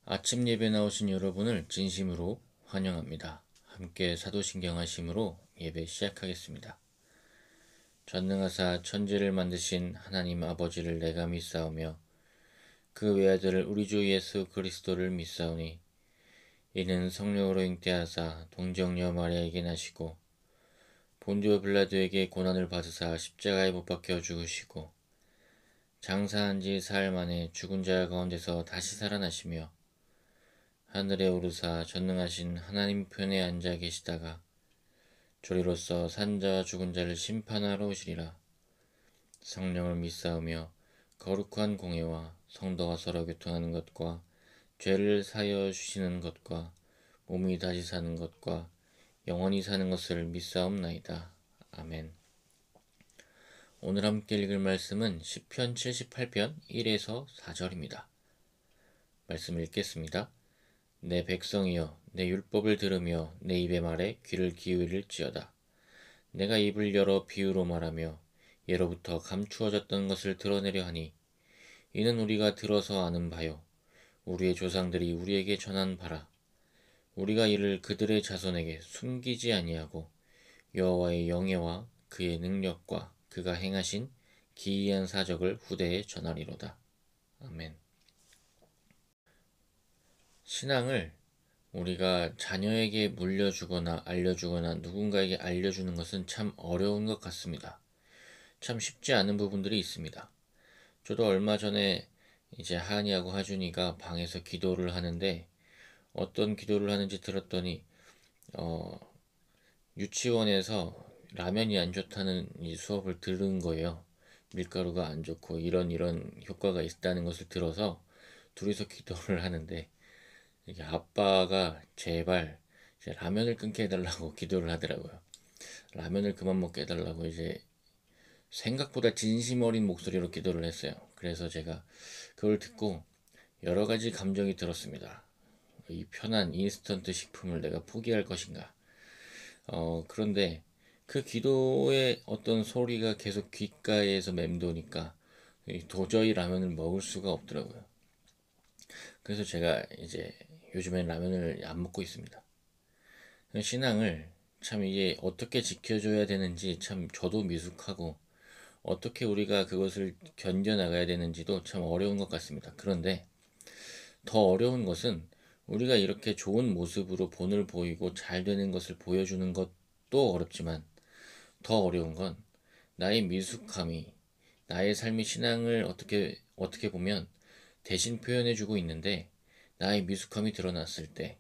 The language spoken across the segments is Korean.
아침 예배 나오신 여러분을 진심으로 환영합니다. 함께 사도신경 하심으로 예배 시작하겠습니다. 전능하사 천지를 만드신 하나님 아버지를 내가 믿사오며 그 외아들을 우리 주 예수 그리스도를 믿사오니 이는 성령으로 잉태하사 동정녀 마리아에게 나시고 본디오 빌라도에게 고난을 받으사 십자가에 못 박혀 죽으시고 장사한 지 사흘 만에 죽은 자 가운데서 다시 살아나시며 하늘에 오르사 전능하신 하나님 편에 앉아 계시다가 조리로서 산자와 죽은 자를 심판하러 오시리라. 성령을 믿사오며 거룩한 공예와 성도가 서로 교통하는 것과 죄를 사여 주시는 것과 몸이 다시 사는 것과 영원히 사는 것을 믿사옵나이다. 아멘. 오늘 함께 읽을 말씀은 시편 78편 1에서 4절입니다. 말씀 읽겠습니다. 내 백성이여 내 율법을 들으며 내 입의 말에 귀를 기울일지어다. 내가 입을 열어 비유로 말하며 예로부터 감추어졌던 것을 드러내려 하니 이는 우리가 들어서 아는 바요 우리의 조상들이 우리에게 전한 바라. 우리가 이를 그들의 자손에게 숨기지 아니하고 여호와의 영예와 그의 능력과 그가 행하신 기이한 사적을 후대에 전하리로다. 아멘. 신앙을 우리가 자녀에게 물려주거나 알려주거나 누군가에게 알려주는 것은 참 어려운 것 같습니다. 참 쉽지 않은 부분들이 있습니다. 저도 얼마 전에 이제 하은이하고 하준이가 방에서 기도를 하는데 어떤 기도를 하는지 들었더니 어, 유치원에서 라면이 안 좋다는 이 수업을 들은 거예요. 밀가루가 안 좋고 이런 효과가 있다는 것을 들어서 둘이서 기도를 하는데 이게 아빠가 제발 이제 라면을 끊게 해달라고 기도를 하더라고요. 라면을 그만 먹게 해달라고 이제 생각보다 진심 어린 목소리로 기도를 했어요. 그래서 제가 그걸 듣고 여러 가지 감정이 들었습니다. 이 편한 인스턴트 식품을 내가 포기할 것인가. 그런데 그 기도의 어떤 소리가 계속 귓가에서 맴도니까 도저히 라면을 먹을 수가 없더라고요. 그래서 제가 이제 요즘엔 라면을 안 먹고 있습니다. 신앙을 참 이게 어떻게 지켜줘야 되는지 참 저도 미숙하고 어떻게 우리가 그것을 견뎌나가야 되는지도 참 어려운 것 같습니다. 그런데 더 어려운 것은 우리가 이렇게 좋은 모습으로 본을 보이고 잘 되는 것을 보여주는 것도 어렵지만 더 어려운 건 나의 미숙함이 나의 삶의 신앙을 어떻게 보면 대신 표현해주고 있는데 나의 미숙함이 드러났을 때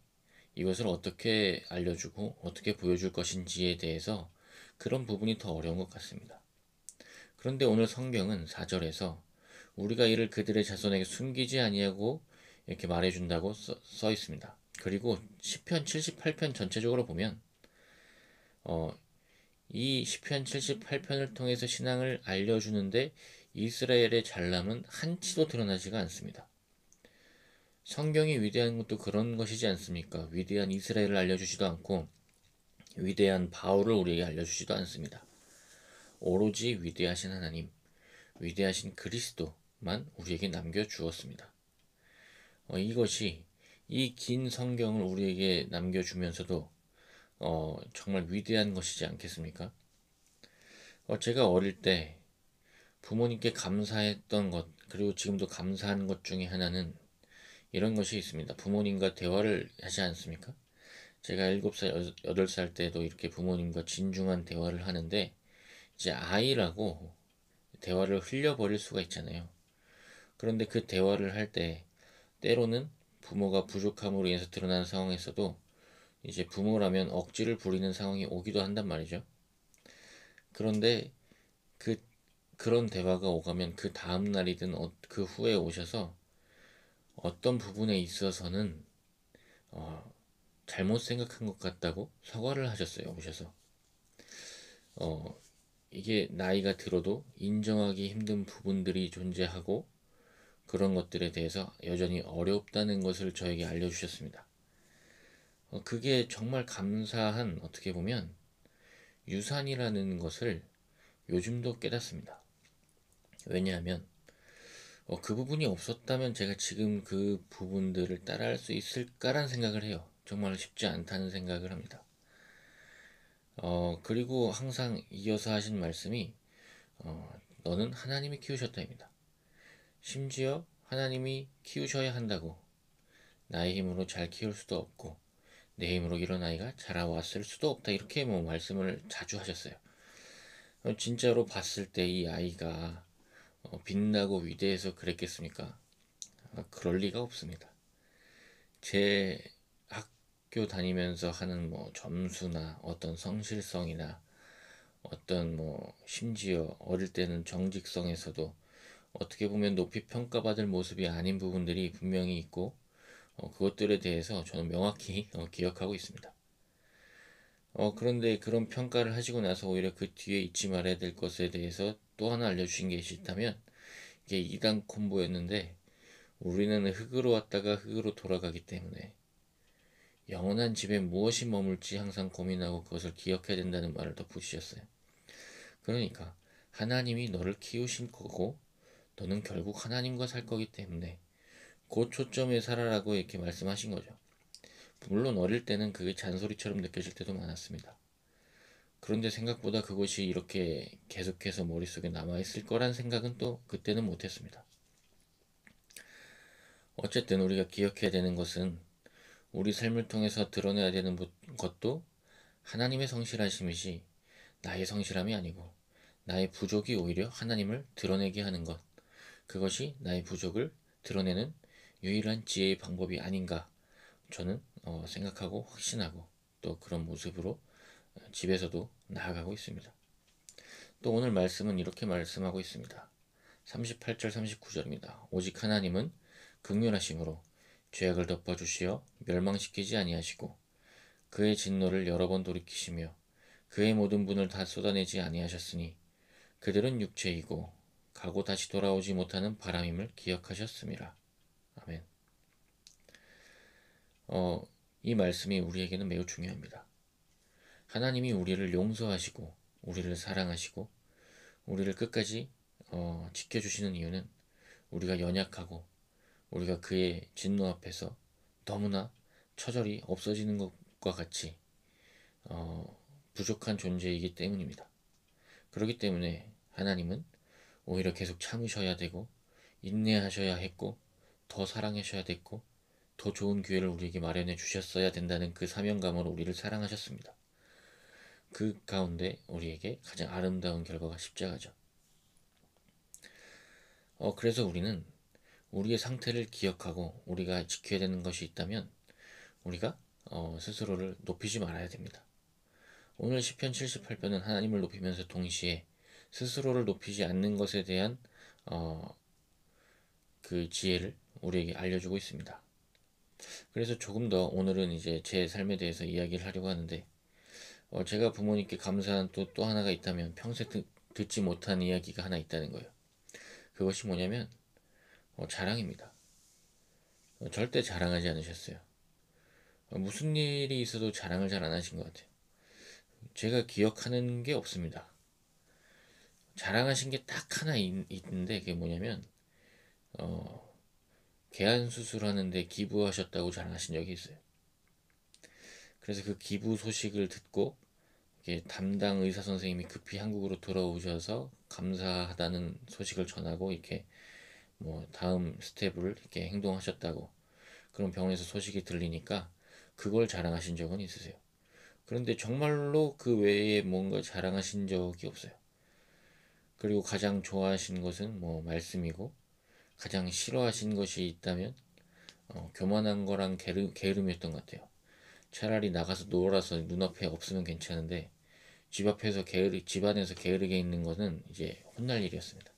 이것을 어떻게 알려주고 어떻게 보여줄 것인지에 대해서 그런 부분이 더 어려운 것 같습니다. 그런데 오늘 성경은 4절에서 우리가 이를 그들의 자손에게 숨기지 아니하고 이렇게 말해준다고 써 있습니다. 그리고 시편 78편 전체적으로 보면 이 시편 78편을 통해서 신앙을 알려주는데 이스라엘의 잘남은 한치도 드러나지가 않습니다. 성경이 위대한 것도 그런 것이지 않습니까? 위대한 이스라엘을 알려주지도 않고 위대한 바울을 우리에게 알려주지도 않습니다. 오로지 위대하신 하나님, 위대하신 그리스도만 우리에게 남겨주었습니다. 이것이 이 긴 성경을 우리에게 남겨주면서도 정말 위대한 것이지 않겠습니까? 제가 어릴 때 부모님께 감사했던 것, 그리고 지금도 감사하는 것 중에 하나는 이런 것이 있습니다. 부모님과 대화를 하지 않습니까? 제가 7살, 8살 때도 이렇게 부모님과 진중한 대화를 하는데 이제 아이라고 대화를 흘려버릴 수가 있잖아요. 그런데 그 대화를 할 때 때로는 부모가 부족함으로 인해서 드러나는 상황에서도 이제 부모라면 억지를 부리는 상황이 오기도 한단 말이죠. 그런데 그 그런 대화가 오가면 그 다음 날이든 그 후에 오셔서 어떤 부분에 있어서는 어, 잘못 생각한 것 같다고 사과를 하셨어요. 오셔서 어, 이게 나이가 들어도 인정하기 힘든 부분들이 존재하고 그런 것들에 대해서 여전히 어렵다는 것을 저에게 알려주셨습니다. 그게 정말 감사한 어떻게 보면 유산이라는 것을 요즘도 깨닫습니다. 왜냐하면 그 부분이 없었다면 제가 지금 그 부분들을 따라할 수 있을까란 생각을 해요. 정말 쉽지 않다는 생각을 합니다. 그리고 항상 이어서 하신 말씀이 너는 하나님이 키우셨다입니다. 심지어 하나님이 키우셔야 한다고 나의 힘으로 잘 키울 수도 없고 내 힘으로 이런 아이가 자라왔을 수도 없다 이렇게 뭐 말씀을 자주 하셨어요. 진짜로 봤을 때 이 아이가 빛나고 위대해서 그랬겠습니까? 그럴 리가 없습니다. 제 학교 다니면서 하는 뭐 점수나 어떤 성실성이나 어떤 뭐 심지어 어릴 때는 정직성에서도 어떻게 보면 높이 평가받을 모습이 아닌 부분들이 분명히 있고 그것들에 대해서 저는 명확히 기억하고 있습니다. 그런데 그런 평가를 하시고 나서 오히려 그 뒤에 잊지 말아야 될 것에 대해서 또 하나 알려주신 게 있다면 이게 이단 콤보였는데 우리는 흙으로 왔다가 흙으로 돌아가기 때문에 영원한 집에 무엇이 머물지 항상 고민하고 그것을 기억해야 된다는 말을 덧붙이셨어요. 그러니까 하나님이 너를 키우신 거고 너는 결국 하나님과 살 거기 때문에 그 초점에 살아라고 이렇게 말씀하신 거죠. 물론 어릴 때는 그게 잔소리처럼 느껴질 때도 많았습니다. 그런데 생각보다 그것이 이렇게 계속해서 머릿속에 남아있을 거란 생각은 또 그때는 못했습니다. 어쨌든 우리가 기억해야 되는 것은 우리 삶을 통해서 드러내야 되는 것도 하나님의 성실하심이지 나의 성실함이 아니고 나의 부족이 오히려 하나님을 드러내게 하는 것, 그것이 나의 부족을 드러내는 유일한 지혜의 방법이 아닌가 저는 생각하고 확신하고 또 그런 모습으로 집에서도 나아가고 있습니다. 또 오늘 말씀은 이렇게 말씀하고 있습니다. 38절 39절입니다. 오직 하나님은 긍휼하심으로 죄악을 덮어주시어 멸망시키지 아니하시고 그의 진노를 여러 번 돌이키시며 그의 모든 분을 다 쏟아내지 아니하셨으니 그들은 육체이고 가고 다시 돌아오지 못하는 바람임을 기억하셨습니다. 아멘. 이 말씀이 우리에게는 매우 중요합니다. 하나님이 우리를 용서하시고 우리를 사랑하시고 우리를 끝까지 지켜주시는 이유는 우리가 연약하고 우리가 그의 진노 앞에서 너무나 처절히 없어지는 것과 같이 부족한 존재이기 때문입니다. 그렇기 때문에 하나님은 오히려 계속 참으셔야 되고 인내하셔야 했고 더 사랑하셔야 됐고 더 좋은 기회를 우리에게 마련해 주셨어야 된다는 그 사명감으로 우리를 사랑하셨습니다. 그 가운데 우리에게 가장 아름다운 결과가 십자가죠. 그래서 우리는 우리의 상태를 기억하고 우리가 지켜야 되는 것이 있다면 우리가 스스로를 높이지 말아야 됩니다. 오늘 시편 78편은 하나님을 높이면서 동시에 스스로를 높이지 않는 것에 대한 그 지혜를 우리에게 알려주고 있습니다. 그래서 조금 더 오늘은 이제 제 삶에 대해서 이야기를 하려고 하는데 제가 부모님께 감사한 또 하나가 있다면 평생 듣지 못한 이야기가 하나 있다는 거예요. 그것이 뭐냐면 자랑입니다. 절대 자랑하지 않으셨어요. 무슨 일이 있어도 자랑을 잘 안 하신 것 같아요. 제가 기억하는 게 없습니다. 자랑하신 게 딱 하나 있는데 그게 뭐냐면 개안 수술하는데 기부하셨다고 자랑하신 적이 있어요. 그래서 그 기부 소식을 듣고 담당 의사 선생님이 급히 한국으로 돌아오셔서 감사하다는 소식을 전하고 이렇게 뭐 다음 스텝을 이렇게 행동하셨다고 그런 병원에서 소식이 들리니까 그걸 자랑하신 적은 있으세요. 그런데 정말로 그 외에 뭔가 자랑하신 적이 없어요. 그리고 가장 좋아하신 것은 뭐 말씀이고 가장 싫어하신 것이 있다면 교만한 거랑 게으름이었던 것 같아요. 차라리 나가서 놀아서 눈앞에 없으면 괜찮은데 집 안에서 게으르게 있는 것은 이제 혼날 일이었습니다.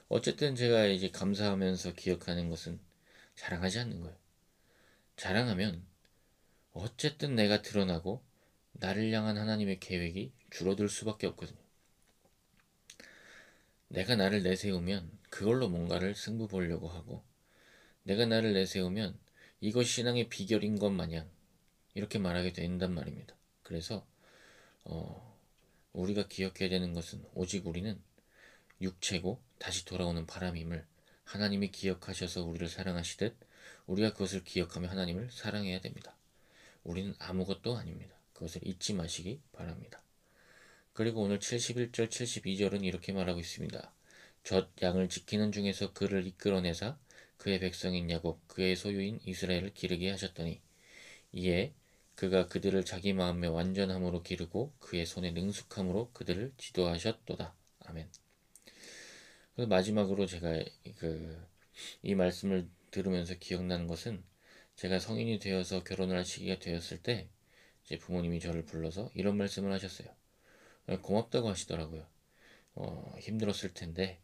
어쨌든 제가 이제 감사하면서 기억하는 것은 자랑하지 않는 거예요. 자랑하면 어쨌든 내가 드러나고 나를 향한 하나님의 계획이 줄어들 수밖에 없거든요. 내가 나를 내세우면 그걸로 뭔가를 승부 보려고 하고 내가 나를 내세우면 이것 신앙의 비결인 것 마냥 이렇게 말하게 된단 말입니다. 그래서 우리가 기억해야 되는 것은 오직 우리는 육체고 다시 돌아오는 바람임을 하나님이 기억하셔서 우리를 사랑하시듯 우리가 그것을 기억하며 하나님을 사랑해야 됩니다. 우리는 아무것도 아닙니다. 그것을 잊지 마시기 바랍니다. 그리고 오늘 71절, 72절은 이렇게 말하고 있습니다. 젖 양을 지키는 중에서 그를 이끌어내사 그의 백성인 야곱, 그의 소유인 이스라엘을 기르게 하셨더니 이에 그가 그들을 자기 마음의 완전함으로 기르고 그의 손의 능숙함으로 그들을 지도하셨도다. 아멘. 그래서 마지막으로 제가 이 말씀을 들으면서 기억나는 것은 제가 성인이 되어서 결혼을 할 시기가 되었을 때 제 부모님이 저를 불러서 이런 말씀을 하셨어요. 고맙다고 하시더라고요. 힘들었을 텐데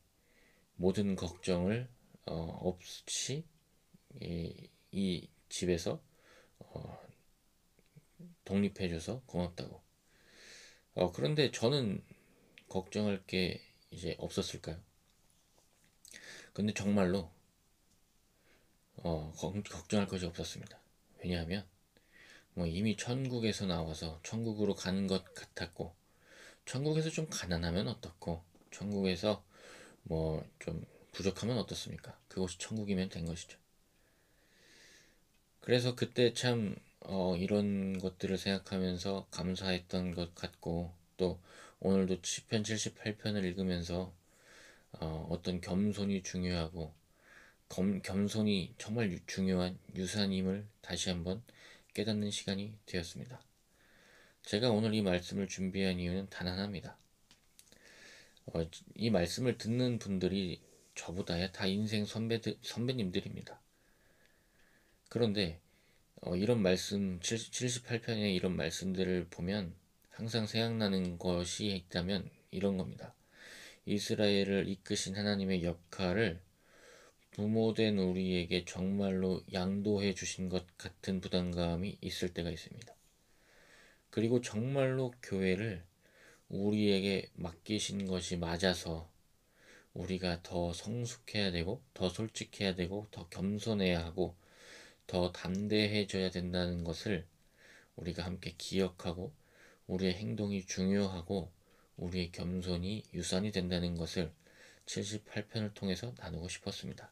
모든 걱정을 없이 이 집에서 독립해줘서 고맙다고. 그런데 저는 걱정할 게 이제 없었을까요? 근데 정말로 걱정할 것이 없었습니다. 왜냐하면 뭐 이미 천국에서 나와서 천국으로 가는 것 같았고, 천국에서 좀 가난하면 어떻고, 천국에서 뭐 좀 부족하면 어떻습니까? 그것이 천국이면 된 것이죠. 그래서 그때 참 이런 것들을 생각하면서 감사했던 것 같고, 또 오늘도 시편 78편을 읽으면서 어떤 겸손이 중요하고 겸손이 정말 중요한 유산임을 다시 한번 깨닫는 시간이 되었습니다. 제가 오늘 이 말씀을 준비한 이유는 단 하나입니다. 이 말씀을 듣는 분들이 저보다야 다 인생 선배님들입니다. 그런데 이런 말씀 78편의 이런 말씀들을 보면 항상 생각나는 것이 있다면 이런 겁니다. 이스라엘을 이끄신 하나님의 역할을 부모된 우리에게 정말로 양도해 주신 것 같은 부담감이 있을 때가 있습니다. 그리고 정말로 교회를 우리에게 맡기신 것이 맞아서 우리가 더 성숙해야 되고, 더 솔직해야 되고, 더 겸손해야 하고, 더 담대해져야 된다는 것을 우리가 함께 기억하고, 우리의 행동이 중요하고, 우리의 겸손이 유산이 된다는 것을 78편을 통해서 나누고 싶었습니다.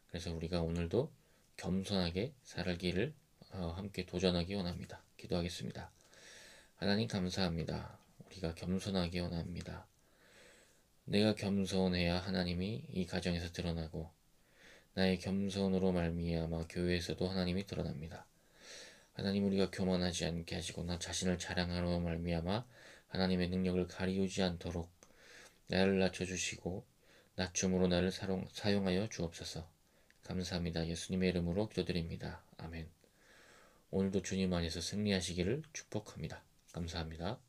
그래서 우리가 오늘도 겸손하게 살기를 함께 도전하기 원합니다. 기도하겠습니다. 하나님 감사합니다. 우리가 겸손하기 원합니다. 내가 겸손해야 하나님이 이 가정에서 드러나고 나의 겸손으로 말미암아 교회에서도 하나님이 드러납니다. 하나님 우리가 교만하지 않게 하시고 나 자신을 자랑하러 말미암아 하나님의 능력을 가리우지 않도록 나를 낮춰주시고 낮춤으로 나를 사용하여 주옵소서. 감사합니다. 예수님의 이름으로 기도드립니다. 아멘. 오늘도 주님 안에서 승리하시기를 축복합니다. 감사합니다.